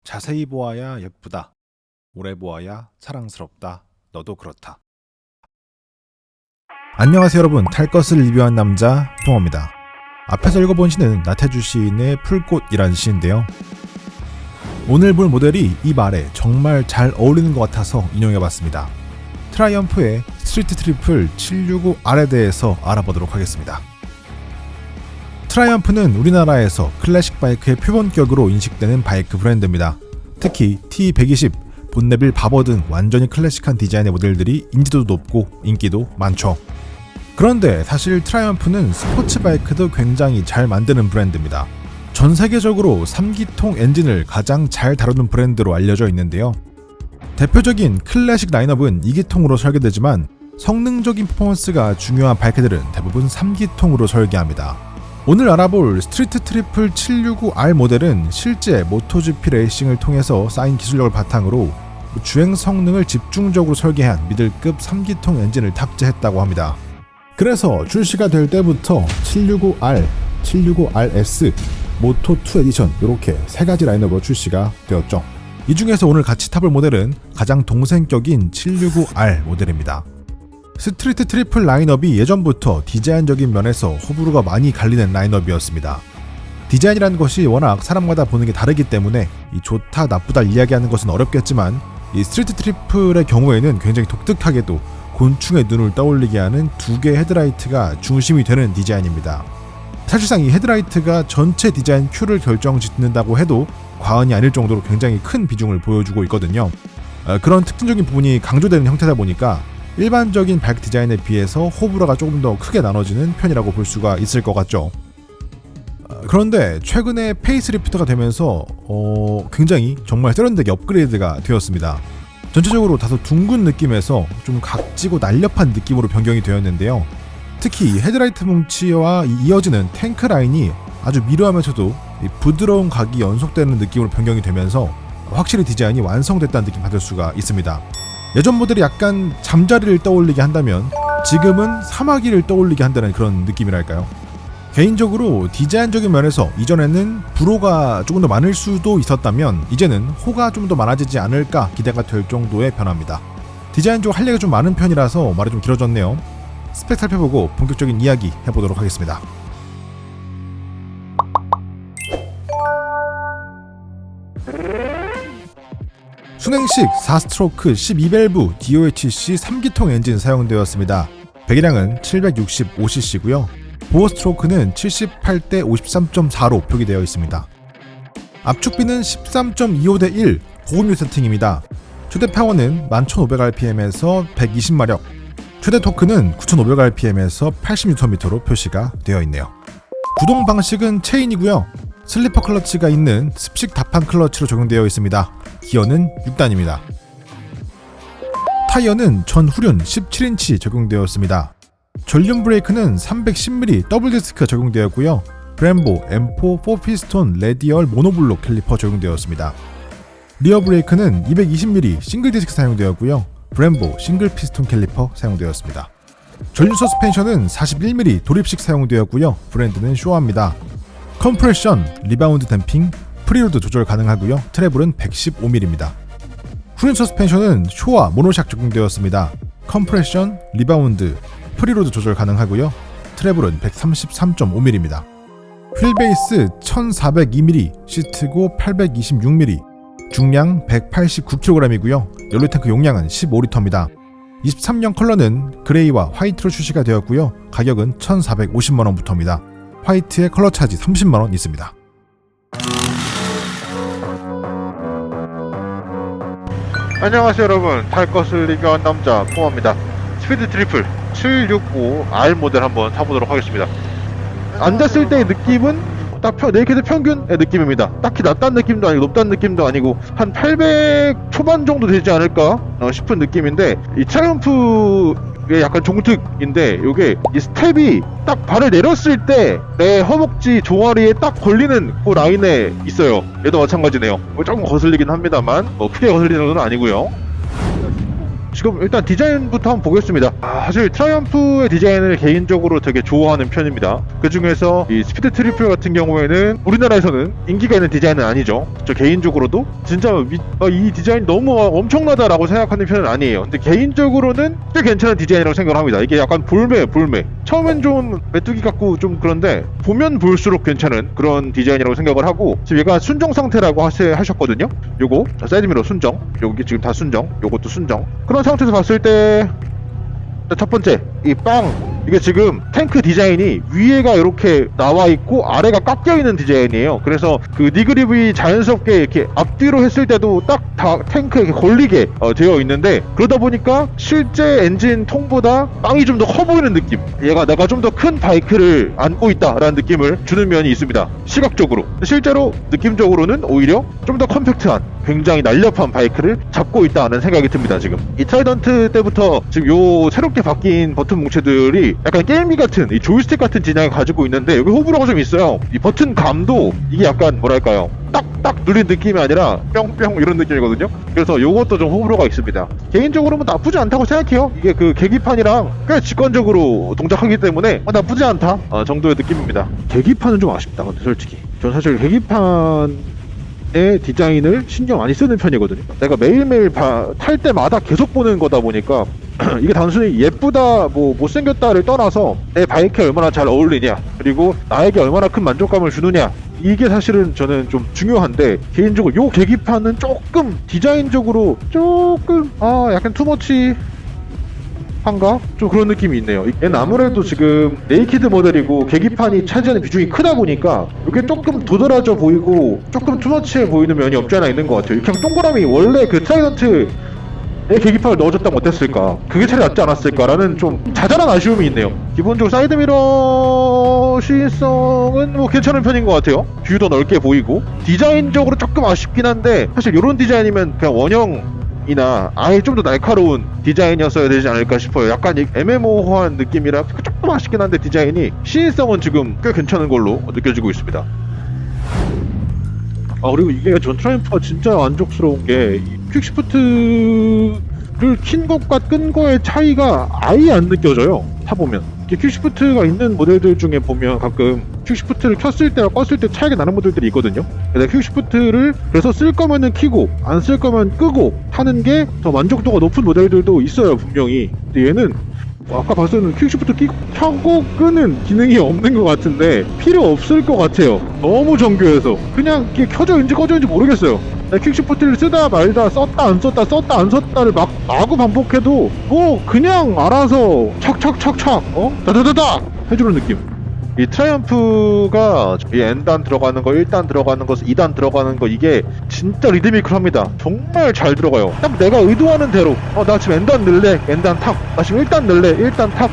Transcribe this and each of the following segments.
자세히 보아야 예쁘다. 오래 보아야 사랑스럽다. 너도 그렇다. 안녕하세요 여러분. 탈 것을 리뷰한 남자 동호입니다. 앞에서 읽어본 시는 나태주 시인의 풀꽃이라는 시인데요. 오늘 볼 모델이 이 말에 정말 잘 어울리는 것 같아서 인용해봤습니다. 트라이엄프의 스트리트 트리플 765R에 대해서 알아보도록 하겠습니다. 트라이엄프는 우리나라에서 클래식 바이크의 표본격으로 인식되는 바이크 브랜드입니다. 특히 T120, 본네빌 바버 등 완전히 클래식한 디자인의 모델들이 인지도도 높고 인기도 많죠. 그런데 사실 트라이엄프는 스포츠 바이크도 굉장히 잘 만드는 브랜드입니다. 전 세계적으로 3기통 엔진을 가장 잘 다루는 브랜드로 알려져 있는데요. 대표적인 클래식 라인업은 2기통으로 설계되지만 성능적인 퍼포먼스가 중요한 바이크들은 대부분 3기통으로 설계합니다. 오늘 알아볼 스트리트 트리플 765R 모델은 실제 모토GP 레이싱을 통해서 쌓인 기술력을 바탕으로 주행 성능을 집중적으로 설계한 미들급 3기통 엔진을 탑재했다고 합니다. 그래서 출시가 될 때부터 765R, 765RS, 모토2 에디션 이렇게 세 가지 라인업으로 출시가 되었죠. 이 중에서 오늘 같이 타볼 모델은 가장 동생격인 765R 모델입니다. 스트리트 트리플 라인업이 예전부터 디자인적인 면에서 호불호가 많이 갈리는 라인업이었습니다. 디자인이라는 것이 워낙 사람마다 보는 게 다르기 때문에 이 좋다 나쁘다 이야기하는 것은 어렵겠지만 이 스트리트 트리플의 경우에는 굉장히 독특하게도 곤충의 눈을 떠올리게 하는 두 개의 헤드라이트가 중심이 되는 디자인입니다. 사실상 이 헤드라이트가 전체 디자인 큐를 결정짓는다고 해도 과언이 아닐 정도로 굉장히 큰 비중을 보여주고 있거든요. 그런 특징적인 부분이 강조되는 형태다 보니까 일반적인 바이크 디자인에 비해서 호불호가 조금 더 크게 나눠지는 편이라고 볼 수가 있을 것 같죠. 그런데 최근에 페이스리프트가 되면서 굉장히 정말 세련되게 업그레이드가 되었습니다. 전체적으로 다소 둥근 느낌에서 좀 각지고 날렵한 느낌으로 변경이 되었는데요. 특히 헤드라이트 뭉치와 이어지는 탱크 라인이 아주 미려하면서도 부드러운 각이 연속되는 느낌으로 변경이 되면서 확실히 디자인이 완성됐다는 느낌 받을 수가 있습니다. 예전 모델이 약간 잠자리를 떠올리게 한다면 지금은 사마귀를 떠올리게 한다는 그런 느낌이랄까요. 개인적으로 디자인적인 면에서 이전에는 불호가 조금 더 많을 수도 있었다면 이제는 호가 좀 더 많아지지 않을까 기대가 될 정도의 변화입니다. 디자인적으로 할 얘기가 좀 많은 편이라서 말이 좀 길어졌네요. 스펙 살펴보고 본격적인 이야기 해보도록 하겠습니다. 순행식 4스트로크 12밸브 DOHC 3기통 엔진 사용되었습니다. 배기량은 765cc고요. 보어 스트로크는 78대 53.4로 표기되어 있습니다. 압축비는 13.25대1 고급류 세팅입니다. 최대 파워는 11,500rpm에서 120마력, 최대 토크는 9,500rpm에서 80Nm로 표시가 되어 있네요. 구동 방식은 체인이고요. 슬리퍼 클러치가 있는 습식 다판 클러치로 적용되어 있습니다. 기어는 6단입니다. 타이어는 전후륜 17인치 적용되었습니다. 전륜 브레이크는 310mm 더블 디스크가 적용되었고요. 브렘보 M4 4피스톤 레디얼 모노블록 캘리퍼 적용되었습니다. 리어 브레이크는 220mm 싱글 디스크 사용되었고요. 브렘보 싱글 피스톤 캘리퍼 사용되었습니다. 전륜 서스펜션은 41mm 도립식 사용되었고요. 브랜드는 쇼아입니다. 컴프레션, 리바운드 댐핑, 프리로드 조절 가능하고요. 트래블은 115mm입니다. 후륜 서스펜션은 쇼와 모노샥 적용되었습니다. 컴프레션, 리바운드, 프리로드 조절 가능하고요. 트래블은 133.5mm입니다. 휠베이스 1402mm, 시트고 826mm, 중량 189kg이고요. 연료탱크 용량은 15L입니다. 23년 컬러는 그레이와 화이트로 출시가 되었고요. 가격은 1,450만원부터입니다. 화이트에 컬러 차지 30만원 있습니다. 안녕하세요 여러분, 탈 것을 리뷰한 남자 뽕입니다. 스피드 트리플 765R 모델 한번 타보도록 하겠습니다. 앉았을 때의 느낌은 딱 네이키드 평균의 느낌입니다. 딱히 낮다는 느낌도 아니고 높다는 느낌도 아니고 한 800 초반 정도 되지 않을까 싶은 느낌인데, 이 트라이엄프의 약간 종특인데 요게 이 스텝이 딱 발을 내렸을 때 내 허벅지 종아리에 딱 걸리는 그 라인에 있어요. 얘도 마찬가지네요. 조금 거슬리긴 합니다만 크게 거슬리는 건 아니고요. 지금 일단 디자인부터 한번 보겠습니다. 사실 트라이언프의 디자인을 개인적으로 되게 좋아하는 편입니다. 그 중에서 이 스피드 트리플 같은 경우에는 우리나라에서는 인기가 있는 디자인은 아니죠. 저 개인적으로도 진짜 이 디자인 너무 엄청나다라고 생각하는 편은 아니에요. 근데 개인적으로는 꽤 괜찮은 디자인이라고 생각을 합니다. 이게 약간 볼매. 처음엔 좀 메뚜기 같고 좀 그런데 보면 볼수록 괜찮은 그런 디자인이라고 생각을 하고, 지금 얘가 순정 상태라고 하셨거든요. 요거 사이드미러 순정, 여기 지금 다 순정, 요것도 순정. 그런 상태에서 봤을 때 첫 번째 이 이게 지금 탱크 디자인이 위에가 이렇게 나와 있고 아래가 깎여 있는 디자인이에요. 그래서 그 니그립이 자연스럽게 이렇게 앞뒤로 했을 때도 딱 다 탱크에 이렇게 걸리게 되어 있는데, 그러다 보니까 실제 엔진 통보다 빵이 좀 더 커 보이는 느낌, 얘가 내가 좀 더 큰 바이크를 안고 있다라는 느낌을 주는 면이 있습니다, 시각적으로. 실제로 느낌적으로는 오히려 좀 더 컴팩트한, 굉장히 날렵한 바이크를 잡고 있다는 생각이 듭니다. 지금 이 트라이던트 때부터 지금 요 새롭게 바뀐 버튼 뭉치들이 약간 게임기 같은, 이 조이스틱 같은 디자인을 가지고 있는데, 여기 호불호가 좀 있어요. 이 버튼 감도 이게 약간 뭐랄까요, 딱딱 누린 느낌이 아니라 뿅뿅 이런 느낌이거든요. 그래서 요것도 좀 호불호가 있습니다. 개인적으로는 나쁘지 않다고 생각해요. 이게 그 계기판이랑 꽤 직관적으로 동작하기 때문에 나쁘지 않다 정도의 느낌입니다. 계기판은 좀 아쉽다. 근데 솔직히 전 사실 계기판의 디자인을 신경 많이 쓰는 편이거든요. 내가 매일매일 탈 때마다 계속 보는 거다 보니까 이게 단순히 예쁘다 뭐 못생겼다를 떠나서 내 바이크에 얼마나 잘 어울리냐, 그리고 나에게 얼마나 큰 만족감을 주느냐, 이게 사실은 저는 좀 중요한데, 개인적으로 요 계기판은 조금 디자인적으로 조금 약간 투머치 한가? 좀 그런 느낌이 있네요. 얘는 아무래도 지금 네이키드 모델이고 계기판이 차지하는 비중이 크다 보니까 이게 조금 도드라져 보이고 조금 투머치해 보이는 면이 없지 않아 있는 것 같아요. 그냥 동그라미 원래 그 트라이던트 계기판을 넣어줬다면 어땠을까? 그게 차라리 낫지 않았을까라는 좀 자잘한 아쉬움이 있네요. 기본적으로 사이드미러 시인성은 뭐 괜찮은 편인 것 같아요. 뷰도 넓게 보이고 디자인적으로 조금 아쉽긴 한데, 사실 이런 디자인이면 그냥 원형이나 아예 좀 더 날카로운 디자인이었어야 되지 않을까 싶어요. 약간 애매모호한 느낌이라 조금 아쉽긴 한데, 디자인이 시인성은 지금 꽤 괜찮은 걸로 느껴지고 있습니다. 그리고 이게 전 트라이언프가 진짜 만족스러운 게 퀵시프트를 킨 것과 끈 거의 차이가 아예 안 느껴져요. 타보면 퀵시프트가 있는 모델들 중에 보면 가끔 퀵시프트를 켰을 때와 껐을 때 차이가 나는 모델들이 있거든요. 근데 ખ્ 그래서 쓸 거면은 키고 안 쓸 거면 끄고 타는 게 더 만족도가 높은 모델들도 있어요, 분명히. 근데 얘는 아까 봤을 때는 퀵시프트 켜고 끄는 기능이 없는 것 같은데 필요 없을 것 같아요. 너무 정교해서 그냥 이게 켜져 있는지 꺼져 있는지 모르겠어요. 퀵시프트를 쓰다 말다, 썼다 안 썼다를 마구 반복해도 뭐 그냥 알아서 착착착착 다다다다 해주는 느낌. 이 트라이언프가 이 N단 들어가는 거, 1단 들어가는 거, 2단 들어가는 거, 이게 진짜 리드미컬합니다. 정말 잘 들어가요. 딱 내가 의도하는 대로 나 지금 N단 넣을래, N단 탁. 나 지금 1단 넣을래, 1단 탁.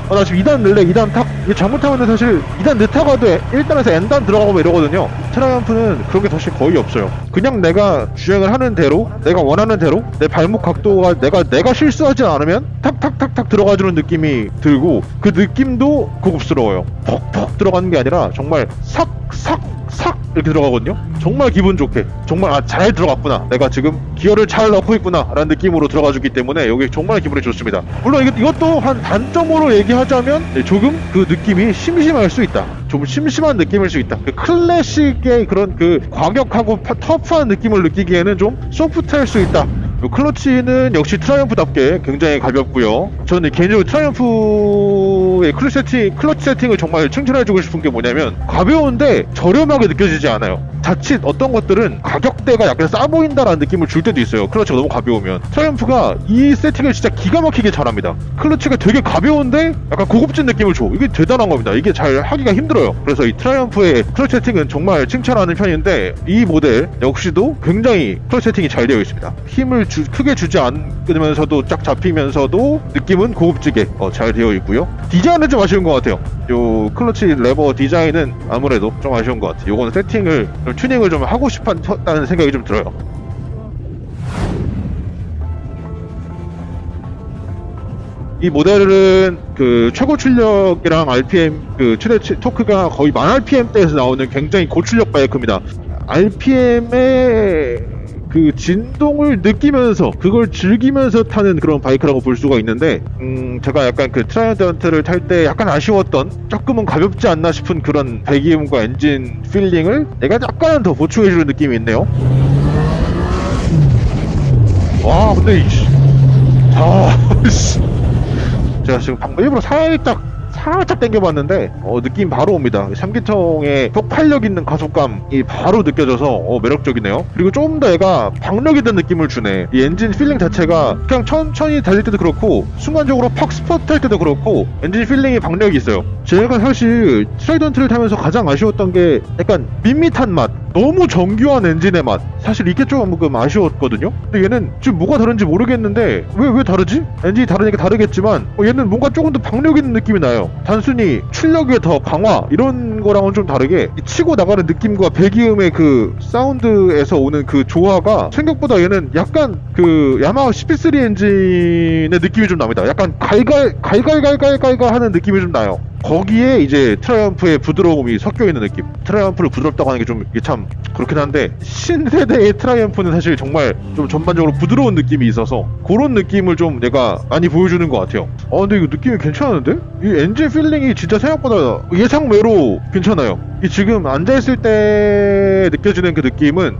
나 지금 2단 넣을래, 2단 탁. 이게 잘못하면 사실 2단 넣다가도 1단에서 N단 들어가고 이러거든요. 트라이언프는 그런 게 사실 거의 없어요. 그냥 내가 주행을 하는 대로, 내가 원하는 대로, 내 발목 각도가 내가 실수하지 않으면 탁탁탁탁 들어가주는 느낌이 들고, 그 느낌도 고급스러워요. 퍽퍽 들어가는 게 아니라 정말 삭삭삭 이렇게 들어가거든요. 정말 기분 좋게, 정말 잘 들어갔구나, 내가 지금 기어를 잘 넣고 있구나 라는 느낌으로 들어가주기 때문에 여기 정말 기분이 좋습니다. 물론 이것도 한 단점으로 얘기하자면 조금 그 느낌이 심심할 수 있다. 좀 심심한 느낌일 수 있다. 그 클래식의 그런 그 과격하고 터프한 느낌을 느끼기에는 좀 소프트할 수 있다. 클러치는 역시 트라이언프답게 굉장히 가볍고요. 저는 개인적으로 트라이언프의 클러치 세팅을 정말 칭찬해주고 싶은 게 뭐냐면, 가벼운데 저렴하게 느껴지지 않아요. 자칫 어떤 것들은 가격대가 약간 싸 보인다라는 느낌을 줄 때도 있어요, 클러치가 너무 가벼우면. 트라이언프가 이 세팅을 진짜 기가 막히게 잘합니다. 클러치가 되게 가벼운데 약간 고급진 느낌을 줘. 이게 대단한 겁니다. 이게 잘 하기가 힘들어요. 그래서 이 트라이언프의 클러치 세팅은 정말 칭찬하는 편인데, 이 모델 역시도 굉장히 클러치 세팅이 잘 되어 있습니다. 힘을 크게 주지 않으면서도 쫙 잡히면서도 느낌은 고급지게 잘 되어 있고요. 디자인은 좀 아쉬운 것 같아요. 요 클러치 레버 디자인은 아무래도 좀 아쉬운 것 같아요. 요거는 세팅을 튜닝을 좀 하고 싶었다는 생각이 좀 들어요. 이 모델은 그 최고 출력이랑 RPM 그 최대 토크가 거의 10,000rpm대에서 나오는 굉장히 고출력 바이크입니다. RPM의 그 진동을 느끼면서 그걸 즐기면서 타는 그런 바이크라고 볼 수가 있는데 제가 약간 그 트라이언트를 탈 때 약간 아쉬웠던 조금은 가볍지 않나 싶은 그런 배기음과 엔진 필링을 내가 약간 더 보충해주는 느낌이 있네요. 와 근데 제가 지금 방금 일부러 살짝 당겨봤는데 느낌 바로 옵니다. 3기통의 폭발력 있는 가속감이 바로 느껴져서 매력적이네요. 그리고 좀 더 얘가 박력 있는 느낌을 주네. 이 엔진 필링 자체가 그냥 천천히 달릴 때도 그렇고 순간적으로 팍 스퍼트 할 때도 그렇고 엔진 필링이 박력이 있어요. 제가 사실 트라이던트를 타면서 가장 아쉬웠던 게 약간 밋밋한 맛, 너무 정교한 엔진의 맛, 사실 이게 조금 아쉬웠거든요. 근데 얘는 지금 뭐가 다른지 모르겠는데 왜 다르지? 엔진이 다르니까 다르겠지만 얘는 뭔가 조금 더 박력 있는 느낌이 나요. 단순히 출력의 더 강화 이런 거랑은 좀 다르게 이 치고 나가는 느낌과 배기음의 그 사운드에서 오는 그 조화가 생각보다 얘는 약간 그 야마하 CP3 엔진의 느낌이 좀 납니다. 약간 갈갈 하는 느낌이 좀 나요. 거기에 이제 트라이언프의 부드러움이 섞여 있는 느낌. 트라이언프를 부드럽다고 하는 게 좀 이게 참 그렇긴 한데 신세대의 트라이언프는 사실 정말 좀 전반적으로 부드러운 느낌이 있어서 그런 느낌을 좀 내가 많이 보여주는 것 같아요. 근데 이거 느낌이 괜찮은데? 이 엔진 필링이 진짜 생각보다 예상외로 괜찮아요. 이 지금 앉아있을 때 느껴지는 그 느낌은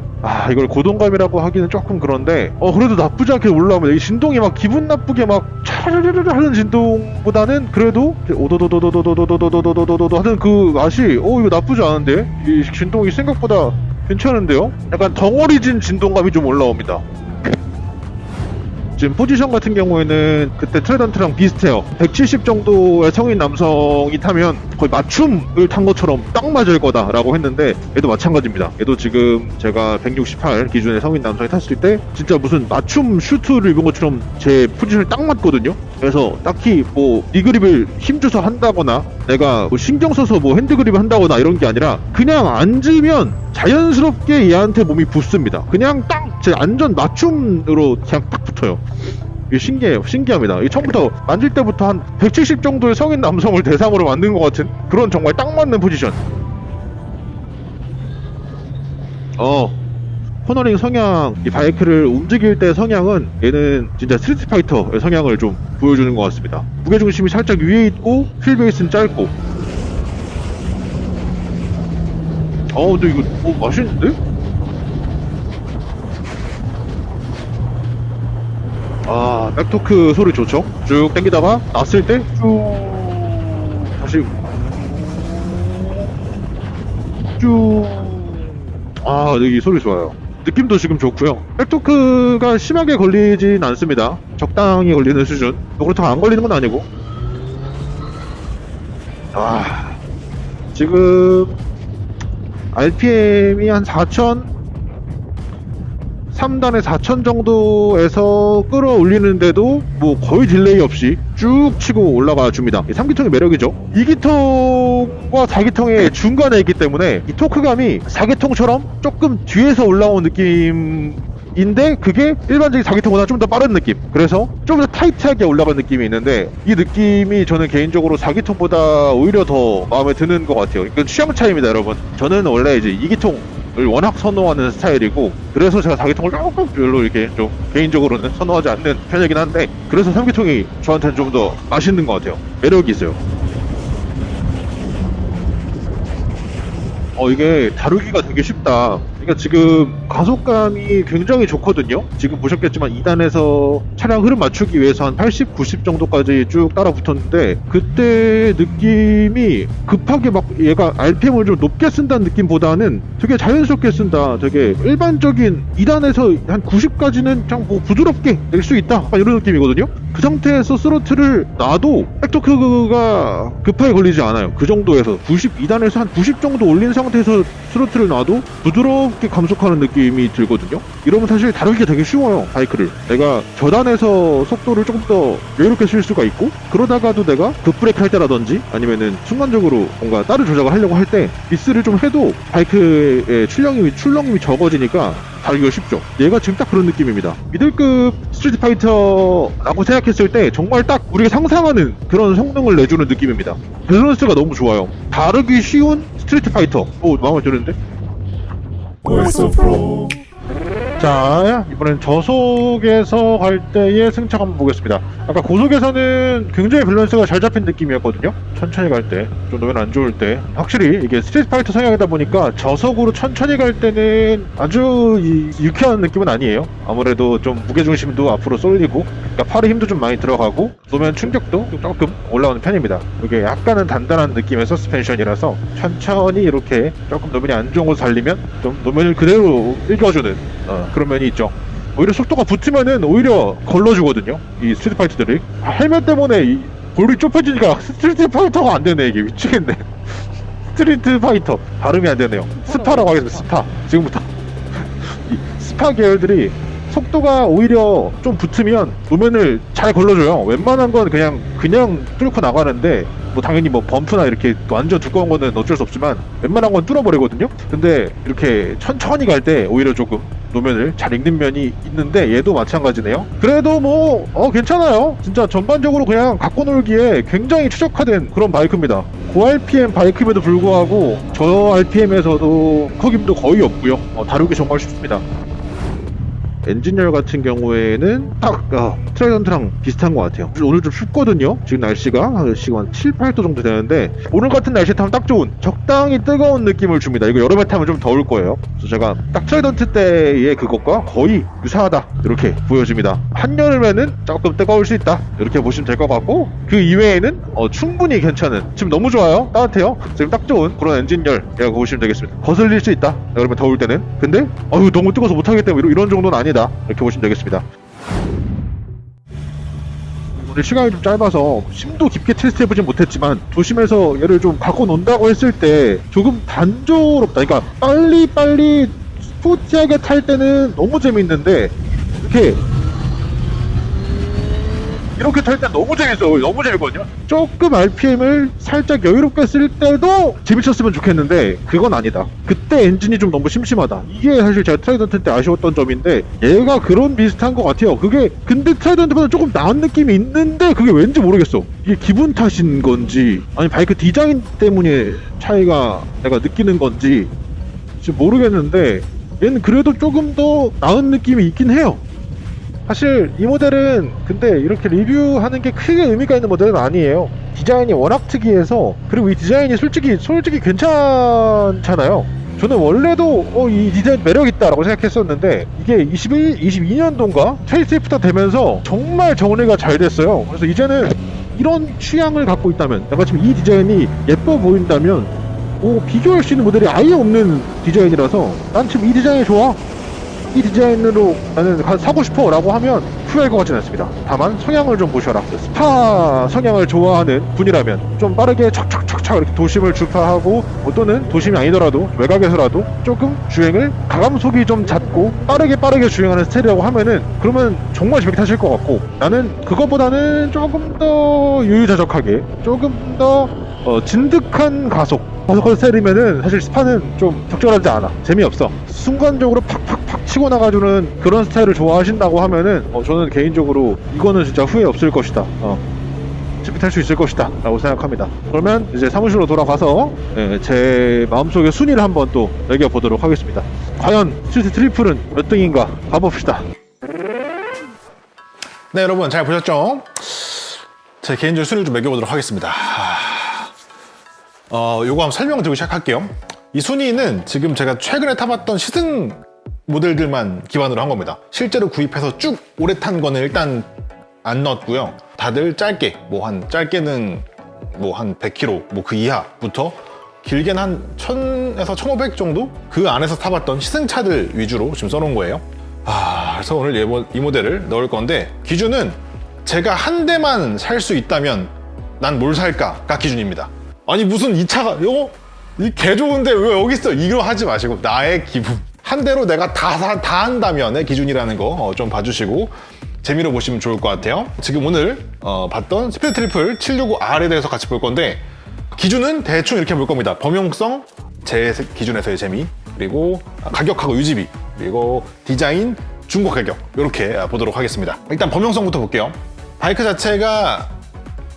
이걸 고동감이라고 하기는 조금 그런데 그래도 나쁘지 않게 올라오면 이 진동이 막 기분 나쁘게 막 차르르르 하는 진동보다는 그래도 오도도도도도도도도도도도도도 하는 그 맛이 이거 나쁘지 않은데 이 진동이 생각보다 괜찮은데요? 약간 덩어리진 진동감이 좀 올라옵니다. 지금 포지션 같은 경우에는 그때 트라이던트랑 비슷해요. 170 정도의 성인 남성이 타면 거의 맞춤을 탄 것처럼 딱 맞을 거다라고 했는데 얘도 마찬가지입니다. 얘도 지금 제가 168 기준의 성인 남성이 탔을 때 진짜 무슨 맞춤 슈트를 입은 것처럼 제 포지션이 딱 맞거든요. 그래서 딱히 뭐 니그립을 힘줘서 한다거나 내가 뭐 신경 써서 뭐 핸드그립을 한다거나 이런 게 아니라 그냥 앉으면 자연스럽게 얘한테 몸이 붙습니다. 그냥 딱 제 안전 맞춤으로 그냥 딱 붙어요. 이게 신기합니다. 이 처음부터 만질 때부터 한 170 정도의 성인 남성을 대상으로 만든 것 같은 그런 정말 딱 맞는 포지션. 코너링 성향, 이 바이크를 움직일 때 성향은 얘는 진짜 스트리트 파이터의 성향을 좀 보여주는 것 같습니다. 무게중심이 살짝 위에 있고 휠베이스는 짧고. 근데 이거 맛있는데? 백토크 소리 좋죠? 쭉 당기다가 놨을 때 쭉 다시 쭉 이 소리 좋아요. 느낌도 지금 좋고요. 백토크가 심하게 걸리진 않습니다. 적당히 걸리는 수준. 그렇다고 안 걸리는 건 아니고. 지금 RPM이 한 3단에 4000 정도에서 끌어올리는데도 뭐 거의 딜레이 없이 쭉 치고 올라가 줍니다. 3기통의 매력이죠. 2기통과 4기통의 중간에 있기 때문에 이 토크감이 4기통처럼 조금 뒤에서 올라온 느낌인데 그게 일반적인 4기통보다 좀 더 빠른 느낌. 그래서 좀 더 타이트하게 올라간 느낌이 있는데 이 느낌이 저는 개인적으로 4기통보다 오히려 더 마음에 드는 것 같아요. 이건 취향 차이입니다, 여러분. 저는 원래 이제 2기통 을 워낙 선호하는 스타일이고 그래서 제가 4기통을 조금 별로 이렇게 좀 개인적으로는 선호하지 않는 편이긴 한데 그래서 3기통이 저한테는 좀 더 맛있는 것 같아요. 매력이 있어요. 이게 다루기가 되게 쉽다. 그러니까 지금 가속감이 굉장히 좋거든요. 지금 보셨겠지만 2단에서 차량 흐름 맞추기 위해서 한 80, 90 정도까지 쭉 따라 붙었는데 그때 느낌이 급하게 막 얘가 RPM을 좀 높게 쓴다는 느낌보다는 되게 자연스럽게 쓴다. 되게 일반적인 2단에서 한 90까지는 그냥 뭐 부드럽게 낼 수 있다. 약간 이런 느낌이거든요. 그 상태에서 스로틀을 놔도 백토크가 급하게 걸리지 않아요. 그 정도에서 2단에서 한 90 정도 올린 상태에서 스로틀을 놔도 부드럽게 감속하는 느낌이 들거든요. 이러면 사실 다루기가 되게 쉬워요. 바이크를 내가 저단에서 속도를 조금 더 여유롭게 쓸 수가 있고 그러다가도 내가 급브레이크 할 때라든지 아니면은 순간적으로 뭔가 다른 조작을 하려고 할 때 미스를 좀 해도 바이크의 출렁임이 적어지니까 다루기가 쉽죠. 얘가 지금 딱 그런 느낌입니다. 미들급 스트리트 파이터라고 생각했을 때 정말 딱 우리가 상상하는 그런 성능을 내주는 느낌입니다. 밸런스가 너무 좋아요. 다루기 쉬운 스트리트 파이터. 마음에 드는데? 자, 이번엔 저속에서 갈 때의 승차 한번 보겠습니다. 아까 고속에서는 굉장히 밸런스가 잘 잡힌 느낌이었거든요. 천천히 갈 때, 좀 노면 안 좋을 때. 확실히 이게 스트리트 파이터 성향이다 보니까 저속으로 천천히 갈 때는 아주 유쾌한 느낌은 아니에요. 아무래도 좀 무게중심도 앞으로 쏠리고, 그러니까 팔에 힘도 좀 많이 들어가고, 노면 충격도 조금 올라오는 편입니다. 이게 약간은 단단한 느낌의 서스펜션이라서 천천히 이렇게 조금 노면이 안 좋은 곳을 달리면 좀 노면을 그대로 읽어주는 그런 면이 있죠. 오히려 속도가 붙으면은 오히려 걸러주거든요. 이 스트리트 파이터들이 헬멧 때문에 이 볼이 좁혀지니까 스트리트 파이터가 안 되네. 이게 미치겠네. 스트리트 파이터 발음이 안 되네요. 스파라고 하겠습니다. 스파. 지금부터 이 스파 계열들이 속도가 오히려 좀 붙으면 노면을 잘 걸러줘요. 웬만한 건 그냥 뚫고 나가는데 뭐 당연히 뭐 범프나 이렇게 완전 두꺼운 거는 어쩔 수 없지만 웬만한 건 뚫어버리거든요. 근데 이렇게 천천히 갈 때 오히려 조금 노면을 잘 읽는 면이 있는데 얘도 마찬가지네요. 그래도 뭐 괜찮아요. 진짜 전반적으로 그냥 갖고 놀기에 굉장히 최적화된 그런 바이크입니다. 고RPM 바이크임에도 불구하고 저 RPM에서도 커김도 거의 없고요. 다루기 정말 쉽습니다. 엔진열 같은 경우에는 딱 트라이던트랑 비슷한 것 같아요. 오늘 좀 춥거든요. 지금 날씨가 한 7, 8도 정도 되는데 오늘 같은 날씨에 타면 딱 좋은 적당히 뜨거운 느낌을 줍니다. 이거 여름에 타면 좀 더울 거예요. 그래서 제가 딱 트라이던트 때의 그것과 거의 유사하다 이렇게 보여집니다. 한여름에는 조금 뜨거울 수 있다 이렇게 보시면 될 것 같고, 그 이외에는 충분히 괜찮은, 지금 너무 좋아요. 따뜻해요. 지금 딱 좋은 그런 엔진열이라고 보시면 되겠습니다. 거슬릴 수 있다 여름에 더울 때는. 근데 너무 뜨거워서 못하겠다 이런 정도는 아니다 이렇게 보시면 되겠습니다. 오늘 시간이 좀 짧아서 심도 깊게 테스트해보진 못했지만 도심에서 얘를 좀 갖고 논다고 했을 때 조금 단조롭다. 그러니까 빨리 스포티하게 탈 때는 너무 재밌는데 이렇게 탈 때 너무 재밌어요. 너무 재밌거든요. 조금 RPM을 살짝 여유롭게 쓸 때도 재밌었으면 좋겠는데 그건 아니다. 그때 엔진이 좀 너무 심심하다. 이게 사실 제가 트라이던트 때 아쉬웠던 점인데 얘가 그런 비슷한 것 같아요. 근데 트라이던트보다 조금 나은 느낌이 있는데 그게 왠지 모르겠어. 이게 기분 탓인 건지 아니 바이크 디자인 때문에 차이가 내가 느끼는 건지 지금 모르겠는데 얘는 그래도 조금 더 나은 느낌이 있긴 해요. 사실 이 모델은 근데 이렇게 리뷰하는 게 크게 의미가 있는 모델은 아니에요. 디자인이 워낙 특이해서, 그리고 이 디자인이 솔직히 괜찮잖아요. 저는 원래도 이 디자인 매력있다라고 생각했었는데 이게 22년도인가 페이스리프트 되면서 정말 정리가 잘 됐어요. 그래서 이제는 이런 취향을 갖고 있다면, 내가 지금 이 디자인이 예뻐 보인다면 비교할 수 있는 모델이 아예 없는 디자인이라서 난 지금 이 디자인이 좋아, 이 디자인으로 나는 사고 싶어 라고 하면 후회할 것 같지는 않습니다. 다만 성향을 좀 보셔라. 스파 성향을 좋아하는 분이라면 좀 빠르게 척척척척 이렇게 도심을 주파하고, 또는 도심이 아니더라도 외곽에서라도 조금 주행을 가감속이 좀 잦고 빠르게 주행하는 스타일이라고 하면은 그러면 정말 재밌게 타실 것 같고, 나는 그것보다는 조금 더 유유자적하게 조금 더 진득한 가속할 스타일이면은 사실 스파는 좀 적절하지 않아. 재미없어. 순간적으로 팍팍팍 치고 나가주는 그런 스타일을 좋아하신다고 하면은 저는 개인적으로 이거는 진짜 후회 없을 것이다. 재밌게 탈 수 있을 것이다 라고 생각합니다. 그러면 이제 사무실로 돌아가서 제 마음속의 순위를 한번 또 매겨보도록 하겠습니다. 과연 스트리트 트리플은 몇 등인가 가봅시다. 네, 여러분 잘 보셨죠? 제 개인적인 순위를 좀 매겨보도록 하겠습니다. 요거 한번 설명드리고 시작할게요. 이 순위는 지금 제가 최근에 타봤던 시승 모델들만 기반으로 한 겁니다. 실제로 구입해서 쭉 오래 탄 거는 일단 안 넣었고요. 다들 짧게, 짧게는 한 100km, 그 이하부터 길게는 한 1000에서 1500 정도? 그 안에서 타봤던 시승차들 위주로 지금 써놓은 거예요. 그래서 오늘 이 모델을 넣을 건데, 기준은 제가 한 대만 살 수 있다면 난 뭘 살까가 기준입니다. 아니 무슨 이 차가 이 개 좋은데 왜 여기 있어, 이거 하지 마시고 나의 기분, 한 대로 내가 다 한다면의 기준이라는 거 좀 봐주시고 재미로 보시면 좋을 것 같아요. 지금 오늘 봤던 스피드 트리플 765R에 대해서 같이 볼 건데, 기준은 대충 이렇게 볼 겁니다. 범용성, 제 기준에서의 재미, 그리고 가격하고 유지비, 그리고 디자인, 중고 가격, 이렇게 보도록 하겠습니다. 일단 범용성부터 볼게요. 바이크 자체가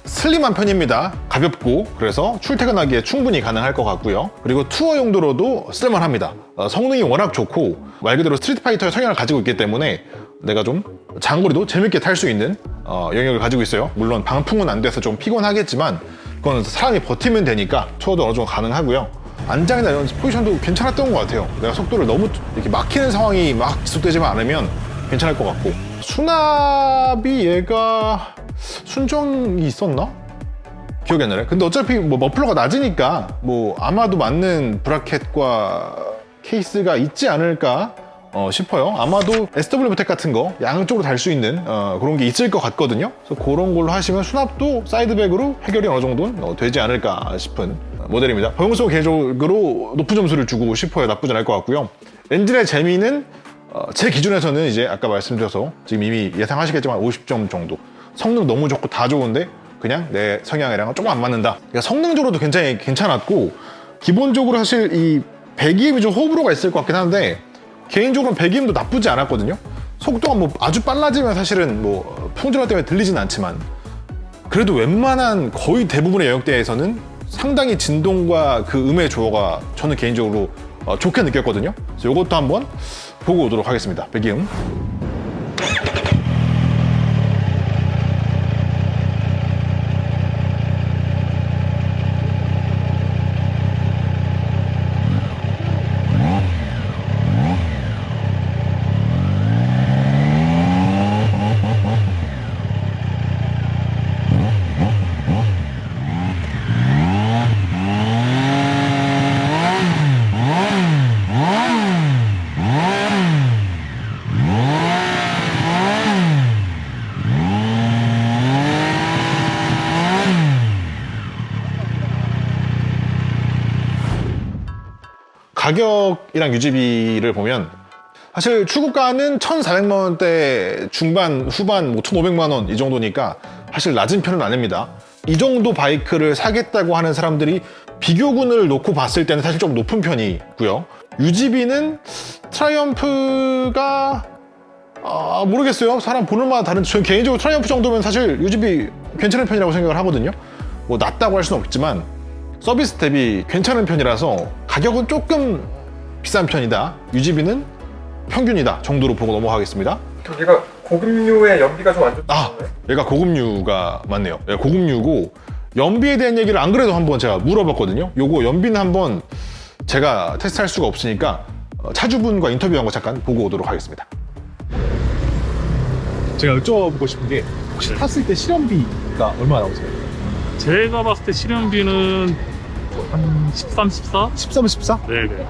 슬림한 편입니다. 가볍고 그래서 출퇴근하기에 충분히 가능할 것 같고요. 그리고 투어 용도로도 쓸만합니다. 성능이 워낙 좋고 말 그대로 스트리트 파이터의 성향을 가지고 있기 때문에 내가 좀 장거리도 재밌게 탈 수 있는 영역을 가지고 있어요. 물론 방풍은 안 돼서 좀 피곤하겠지만 그건 사람이 버티면 되니까 투어도 어느 정도 가능하고요. 안장이나 이런 포지션도 괜찮았던 것 같아요. 내가 속도를 너무 이렇게 막히는 상황이 막 지속되지만 않으면 괜찮을 것 같고, 수납이 얘가 순정이 있었나? 기억이 안 나네. 근데 어차피 뭐 머플러가 낮으니까 뭐 아마도 맞는 브라켓과 케이스가 있지 않을까 싶어요. 아마도 SW 모텍 같은 거 양쪽으로 달 수 있는 그런 게 있을 것 같거든요. 그래서 그런 걸로 하시면 수납도 사이드백으로 해결이 어느 정도는 되지 않을까 싶은 모델입니다. 범용성 개인적으로 높은 점수를 주고 싶어요. 나쁘지 않을 것 같고요. 엔진의 재미는 제 기준에서는 이제 아까 말씀드려서 지금 이미 예상하시겠지만 50점 정도. 성능 너무 좋고 다 좋은데 그냥 내 성향이랑은 조금 안 맞는다. 그러니까 성능적으로도 굉장히 괜찮았고, 기본적으로 사실 이 배기음이 좀 호불호가 있을 것 같긴 한데 개인적으로는 배기음도 나쁘지 않았거든요. 속도가 뭐 아주 빨라지면 사실은 뭐 풍전화 때문에 들리진 않지만 그래도 웬만한 거의 대부분의 영역대에서는 상당히 진동과 그 음의 조화가 저는 개인적으로 좋게 느꼈거든요. 그래서 이것도 한번 보고 오도록 하겠습니다. 배기음. 가격이랑 유지비를 보면 사실 출고가는 1,400만 원대 중반, 후반, 뭐 1,500만 원 이 정도니까 사실 낮은 편은 아닙니다. 이 정도 바이크를 사겠다고 하는 사람들이 비교군을 놓고 봤을 때는 사실 좀 높은 편이고요. 유지비는 트라이엄프가 모르겠어요. 사람 보는 마다 다른데 저는 개인적으로 트라이엄프 정도면 사실 유지비 괜찮은 편이라고 생각을 하거든요. 뭐 낮다고 할 수는 없지만 서비스 대비 괜찮은 편이라서 가격은 조금 비싼 편이다, 유지비는 평균이다 정도로 보고 넘어가겠습니다. 얘가 고급류의 연비가 좀 안 좋다. 얘가 고급류가 맞네요. 얘가 고급류고, 연비에 대한 얘기를 안 그래도 한번 제가 물어봤거든요. 요거 연비는 한번 제가 테스트할 수가 없으니까 차주분과 인터뷰한 거 잠깐 보고 오도록 하겠습니다. 제가 여쭤보고 싶은 게 혹시 탔을 때 실험비가 얼마나 나오세요? 제가 봤을 때 실현비는 한 13, 14? 13, 14? 네네.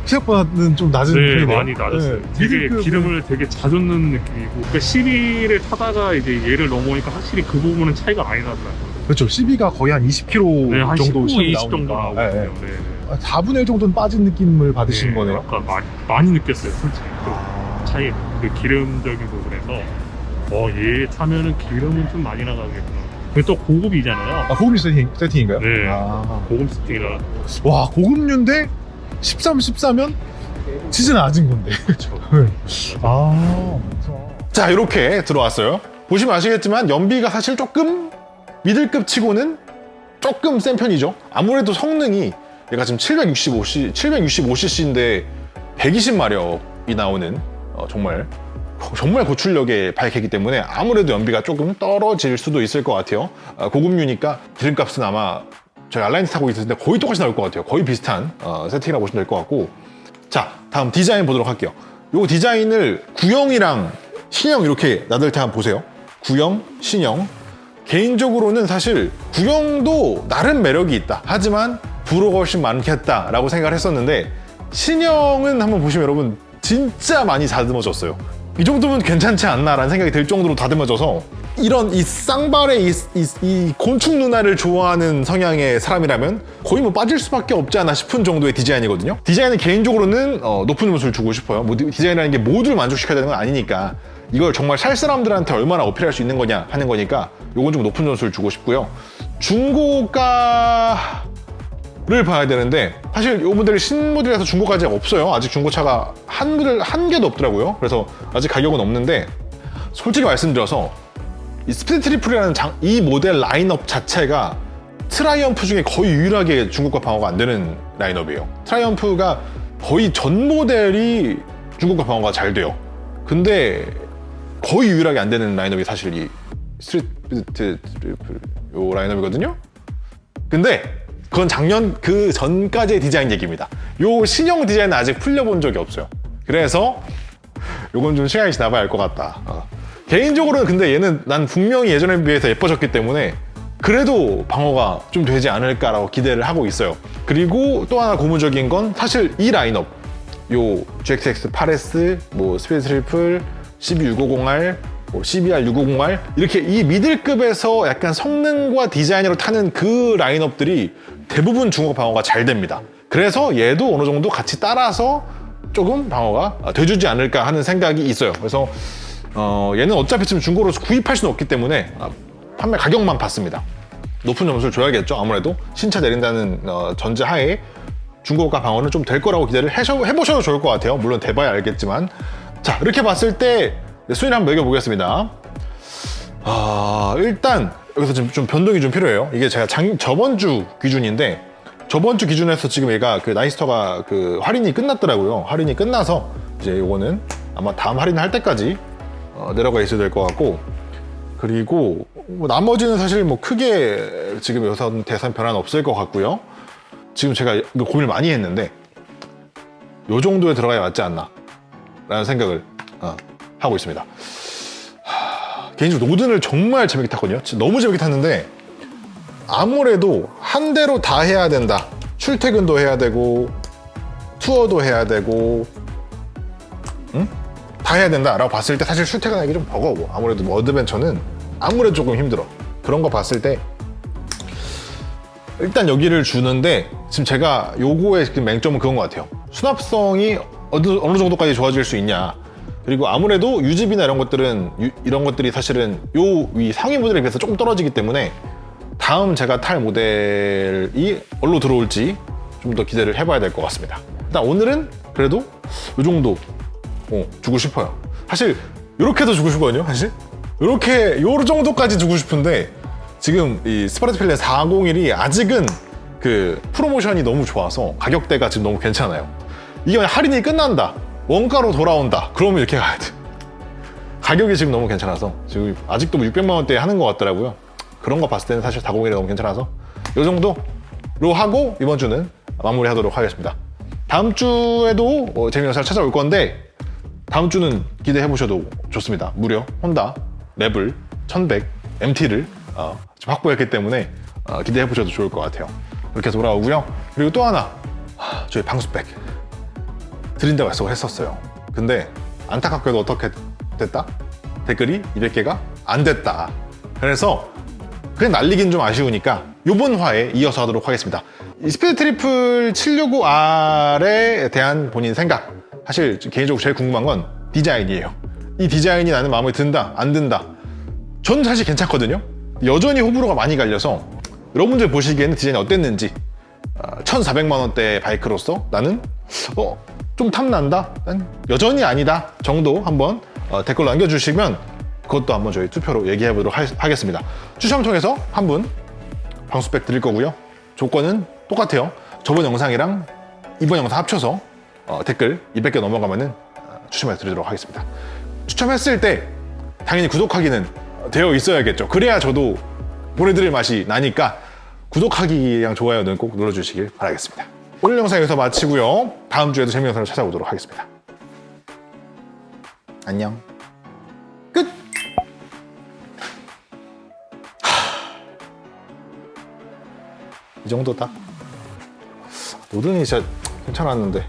생각보다는 좀 낮은 네, 편이네요. 많이 낮았어요. 네. 되게 디젤급은- 기름을 되게 자주 넣는 느낌이고, 그러니까 12를 타다가 이제 얘를 넘어오니까 확실히 그 부분은 차이가 많이 나더라고요. 그렇죠. 12가 거의 한 20km 네, 한 정도 19, 실험이 20 정도 나오니까. 나오거든요. 네, 네. 네. 4분의 1 정도는 빠진 느낌을 받으시는 네, 거네요. 약간 많이 느꼈어요, 솔직히. 그 차이, 그 기름적인 부분에서. 얘 타면은 기름은 좀 많이 나가겠구나. 그게 또 고급이잖아요. 고급류 세팅인가요? 네. 아. 고급 스틱이라. 와, 고급류인데 13, 14면 진짜 낮은 건데. 그렇죠. 자, 이렇게 들어왔어요. 보시면 아시겠지만 연비가 사실 조금 미들급 치고는 조금 센 편이죠. 아무래도 성능이 얘가 지금 765cc인데 120마력이 나오는 정말 고출력의 바이크이기 때문에 아무래도 연비가 조금 떨어질 수도 있을 것 같아요. 고급류니까 기름값은 아마 저희 알라인스 타고 있을 때 거의 똑같이 나올 것 같아요. 거의 비슷한 세팅이라고 보시면 될 것 같고, 자, 다음 디자인 보도록 할게요. 요 디자인을 구형이랑 신형 이렇게 나눌 때 한번 보세요. 구형, 신형. 개인적으로는 사실 구형도 나름 매력이 있다, 하지만 불호가 훨씬 많겠다라고 생각을 했었는데, 신형은 한번 보시면 여러분 진짜 많이 다듬어졌어요. 이 정도면 괜찮지 않나라는 생각이 들 정도로 다듬어져서, 이런 이 쌍발의 이 곤충 누나를 좋아하는 성향의 사람이라면 거의 뭐 빠질 수밖에 없지 않나 싶은 정도의 디자인이거든요. 디자인은 개인적으로는 높은 점수를 주고 싶어요. 뭐 디자인이라는 게 모두를 만족시켜야 되는 건 아니니까 이걸 정말 살 사람들한테 얼마나 어필할 수 있는 거냐 하는 거니까 요건 좀 높은 점수를 주고 싶고요. 중고가를 봐야 되는데 사실 이 모델이 신모델이라서 중고가가 없어요. 아직 중고차가 한 개도 없더라고요. 그래서 아직 가격은 없는데, 솔직히 말씀드려서 이 스피드 트리플이라는 이 모델 라인업 자체가 트라이엄프 중에 거의 유일하게 중국과 방어가 안 되는 라인업이에요. 트라이엄프가 거의 전 모델이 중국과 방어가 잘 돼요. 근데 거의 유일하게 안 되는 라인업이 사실 이 스피드 트리플 요 라인업이거든요. 근데 그건 작년 그 전까지의 디자인 얘기입니다. 요 신형 디자인은 아직 풀려본 적이 없어요. 그래서 요건 좀 시간이 지나봐야 알 것 같다. 개인적으로는 근데 얘는 난 분명히 예전에 비해서 예뻐졌기 때문에 그래도 방어가 좀 되지 않을까라고 기대를 하고 있어요. 그리고 또 하나 고무적인 건 사실 이 라인업 요 GXX 8S, 뭐 스피드 트리플, CB650R, CBR650R 이렇게 이 미들급에서 약간 성능과 디자인으로 타는 그 라인업들이 대부분 중국 방어가 잘 됩니다. 그래서 얘도 어느 정도 같이 따라서 조금 방어가 돼주지 않을까 하는 생각이 있어요. 그래서 얘는 어차피 지금 중고로 구입할 수는 없기 때문에 판매 가격만 봤습니다. 높은 점수를 줘야겠죠. 아무래도 신차 내린다는 전제하에 중고가 방어는 좀 될 거라고 기대를 해보셔도 좋을 것 같아요. 물론 돼봐야 알겠지만. 자, 이렇게 봤을 때 순위를 한번 매겨보겠습니다. 일단 여기서 지금 좀 변동이 좀 필요해요. 이게 제가 저번 주 기준인데 저번 주 기준에서 지금 얘가 그 나이스터가 그 할인이 끝났더라고요. 할인이 끝나서 이제 요거는 아마 다음 할인할 때까지 내려가 있어야 될 것 같고, 그리고 뭐 나머지는 사실 뭐 크게 지금 여기서 대선 변화는 없을 것 같고요. 지금 제가 이거 고민을 많이 했는데 요 정도에 들어가야 맞지 않나 라는 생각을 하고 있습니다. 개인적으로 노든을 정말 재밌게 탔거든요. 너무 재밌게 탔는데 아무래도 한 대로 다 해야 된다. 출퇴근도 해야 되고 투어도 해야 되고 다 해야 된다라고 봤을 때 사실 출퇴근하기 좀 버거워. 아무래도 뭐 어드벤처는 아무래도 조금 힘들어. 그런 거 봤을 때 일단 여기를 주는데 지금 제가 요거의 맹점은 그건 것 같아요. 수납성이 어느 정도까지 좋아질 수 있냐. 그리고 아무래도 유지비나 이런 것들이 사실은 요 위 상위 모델에 비해서 조금 떨어지기 때문에 다음 제가 탈 모델이 뭘로 들어올지 좀 더 기대를 해봐야 될 것 같습니다. 일단 오늘은 그래도 요 정도 주고 싶어요. 사실 이렇게도 주고 싶거든요. 사실 이렇게 요 정도까지 주고 싶은데 지금 이 스파르타 필렌 401이 아직은 그 프로모션이 너무 좋아서 가격대가 지금 너무 괜찮아요. 이게 만약 할인이 끝난다, 원가로 돌아온다, 그러면 이렇게 가야 돼. 가격이 지금 너무 괜찮아서 지금 아직도 600만 원대 하는 것 같더라고요. 그런 거 봤을 때는 사실 401이 너무 괜찮아서 요 정도로 하고 이번 주는 마무리하도록 하겠습니다. 다음 주에도 재미있는 영상을 찾아올 건데 다음 주는 기대해 보셔도 좋습니다. 무려 혼다 레벨 1100 MT를 확보했기 때문에 기대해 보셔도 좋을 것 같아요. 이렇게 돌아오고요. 그리고 또 하나, 저희 방수백 드린다고 약속을 했었어요. 근데 안타깝게도 어떻게 됐다? 댓글이 200개가 안 됐다. 그래서 그냥 날리긴 좀 아쉬우니까 요번 화에 이어서 하도록 하겠습니다. 이 스피드 트리플 765R에 대한 본인 생각, 사실 개인적으로 제일 궁금한 건 디자인이에요. 이 디자인이 나는 마음에 든다, 안 든다. 저는 사실 괜찮거든요. 여전히 호불호가 많이 갈려서 여러분들 보시기에는 디자인이 어땠는지 1,400만 원대 바이크로서 나는 좀 탐난다, 난 여전히 아니다 정도 한번 댓글로 남겨주시면 그것도 한번 저희 투표로 얘기해보도록 하겠습니다. 추첨 통해서 한 분 방수백 드릴 거고요. 조건은 똑같아요. 저번 영상이랑 이번 영상 합쳐서 댓글 200개 넘어가면은 추첨해 드리도록 하겠습니다. 추첨했을 때 당연히 구독하기는 되어 있어야겠죠. 그래야 저도 보내드릴 맛이 나니까 구독하기랑 좋아요는 꼭 눌러주시길 바라겠습니다. 오늘 영상 여기서 마치고요. 다음 주에도 재미있는 영상을 찾아오도록 하겠습니다. 안녕. 끝! 이 정도다. 노든이 진짜 괜찮았는데